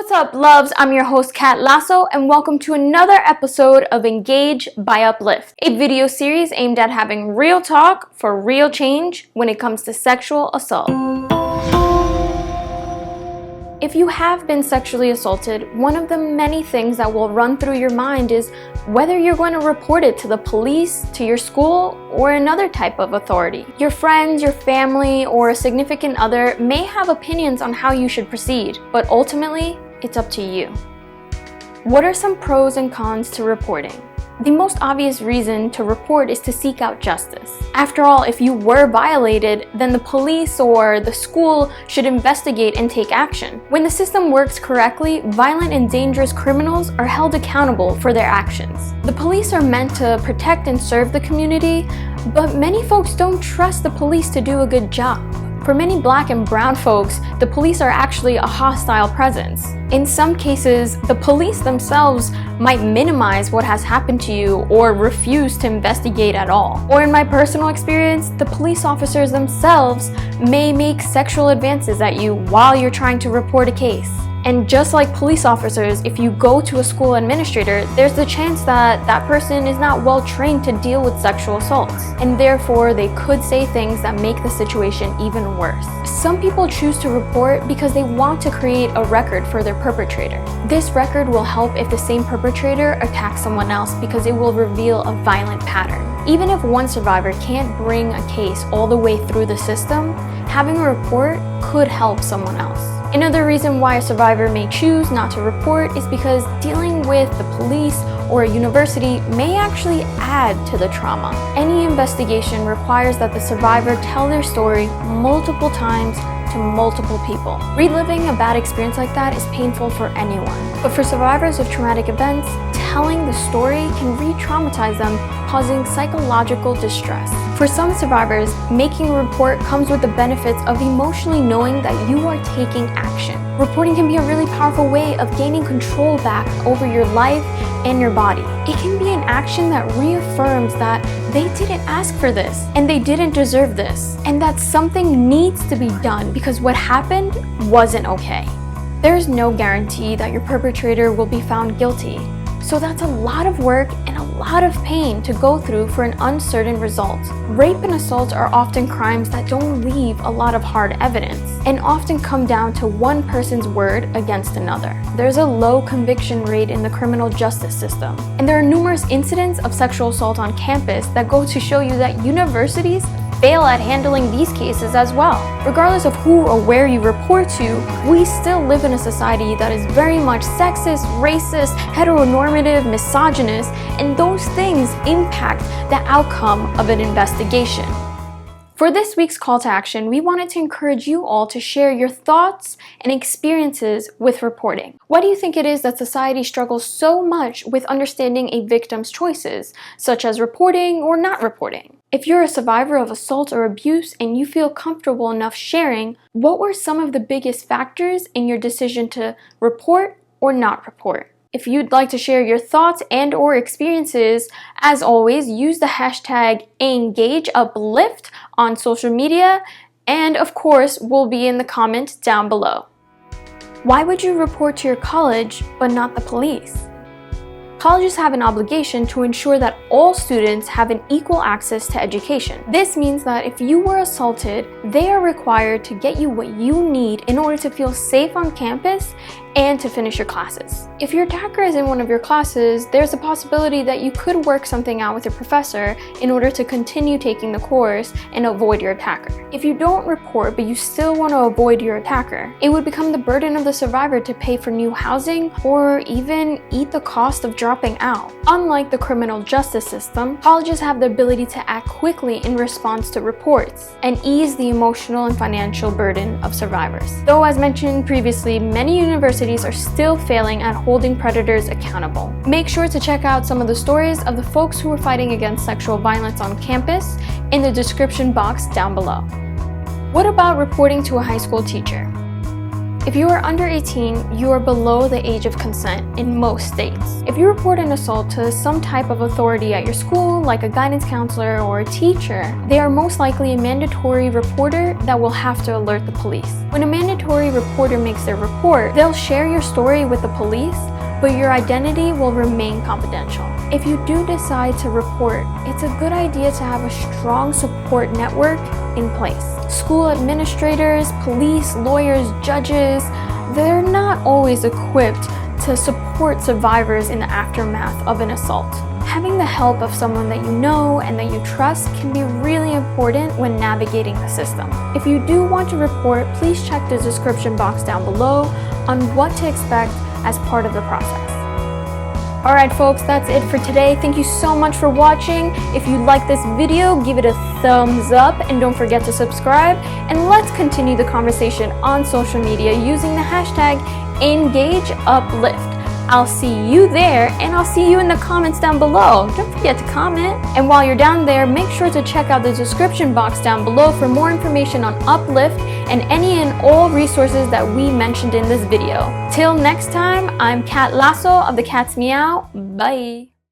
What's up, loves? I'm your host, Kat Lazo, and welcome to another episode of Engage by Uplift, a video series aimed at having real talk for real change when it comes to sexual assault. If you have been sexually assaulted, one of the many things that will run through your mind is whether you're going to report it to the police, to your school, or another type of authority. Your friends, your family, or a significant other may have opinions on how you should proceed, but ultimately, it's up to you. What are some pros and cons to reporting? The most obvious reason to report is to seek out justice. After all, if you were violated, then the police or the school should investigate and take action. When the system works correctly, violent and dangerous criminals are held accountable for their actions. The police are meant to protect and serve the community, but many folks don't trust the police to do a good job. For many Black and brown folks, the police are actually a hostile presence. In some cases, the police themselves might minimize what has happened to you or refuse to investigate at all. Or in my personal experience, the police officers themselves may make sexual advances at you while you're trying to report a case. And just like police officers, if you go to a school administrator, there's the chance that that person is not well trained to deal with sexual assaults, and therefore they could say things that make the situation even worse. Some people choose to report because they want to create a record for their perpetrator. This record will help if the same perpetrator attacks someone else because it will reveal a violent pattern. Even if one survivor can't bring a case all the way through the system, having a report could help someone else. Another reason why a survivor may choose not to report is because dealing with the police or a university may actually add to the trauma. Any investigation requires that the survivor tell their story multiple times to multiple people. Reliving a bad experience like that is painful for anyone. But for survivors of traumatic events, telling the story can re-traumatize them, causing psychological distress. For some survivors, making a report comes with the benefits of emotionally knowing that you are taking action. Reporting can be a really powerful way of gaining control back over your life and your body. It can be an action that reaffirms that they didn't ask for this and they didn't deserve this, and that something needs to be done because what happened wasn't okay. There's no guarantee that your perpetrator will be found guilty. So that's a lot of work and a lot of pain to go through for an uncertain result. Rape and assault are often crimes that don't leave a lot of hard evidence and often come down to one person's word against another. There's a low conviction rate in the criminal justice system, and there are numerous incidents of sexual assault on campus that go to show you that universities fail at handling these cases as well. Regardless of who or where you report to, we still live in a society that is very much sexist, racist, heteronormative, misogynist, and those things impact the outcome of an investigation. For this week's call to action, we wanted to encourage you all to share your thoughts and experiences with reporting. Why do you think it is that society struggles so much with understanding a victim's choices, such as reporting or not reporting? If you're a survivor of assault or abuse and you feel comfortable enough sharing, what were some of the biggest factors in your decision to report or not report? If you'd like to share your thoughts and or experiences, as always, use the hashtag EngageUplift on social media, and of course, we'll be in the comments down below. Why would you report to your college but not the police? Colleges have an obligation to ensure that all students have an equal access to education. This means that if you were assaulted, they are required to get you what you need in order to feel safe on campus and to finish your classes. If your attacker is in one of your classes, there's a possibility that you could work something out with your professor in order to continue taking the course and avoid your attacker. If you don't report but you still want to avoid your attacker, it would become the burden of the survivor to pay for new housing or even eat the cost of dropping out. Unlike the criminal justice system, colleges have the ability to act quickly in response to reports and ease the emotional and financial burden of survivors. Though, as mentioned previously, many universities are still failing at holding predators accountable. Make sure to check out some of the stories of the folks who are fighting against sexual violence on campus in the description box down below. What about reporting to a high school teacher? If you are under 18, you are below the age of consent in most states. If you report an assault to some type of authority at your school, like a guidance counselor or a teacher, they are most likely a mandatory reporter that will have to alert the police. When a mandatory reporter makes their report, they'll share your story with the police, but your identity will remain confidential. If you do decide to report, it's a good idea to have a strong support network in place. School administrators, police, lawyers, judges, they're not always equipped to support survivors in the aftermath of an assault. Having the help of someone that you know and that you trust can be really important when navigating the system. If you do want to report, please check the description box down below on what to expect as part of the process. Alright folks, that's it for today. Thank you so much for watching. If you like this video, give it a thumbs up and don't forget to subscribe. And let's continue the conversation on social media using the hashtag EngageUplift. I'll see you there, and I'll see you in the comments down below. Don't forget to comment. And while you're down there, make sure to check out the description box down below for more information on Uplift and any and all resources that we mentioned in this video. Till next time, I'm Kat Lazo of the Cat's Meow. Bye.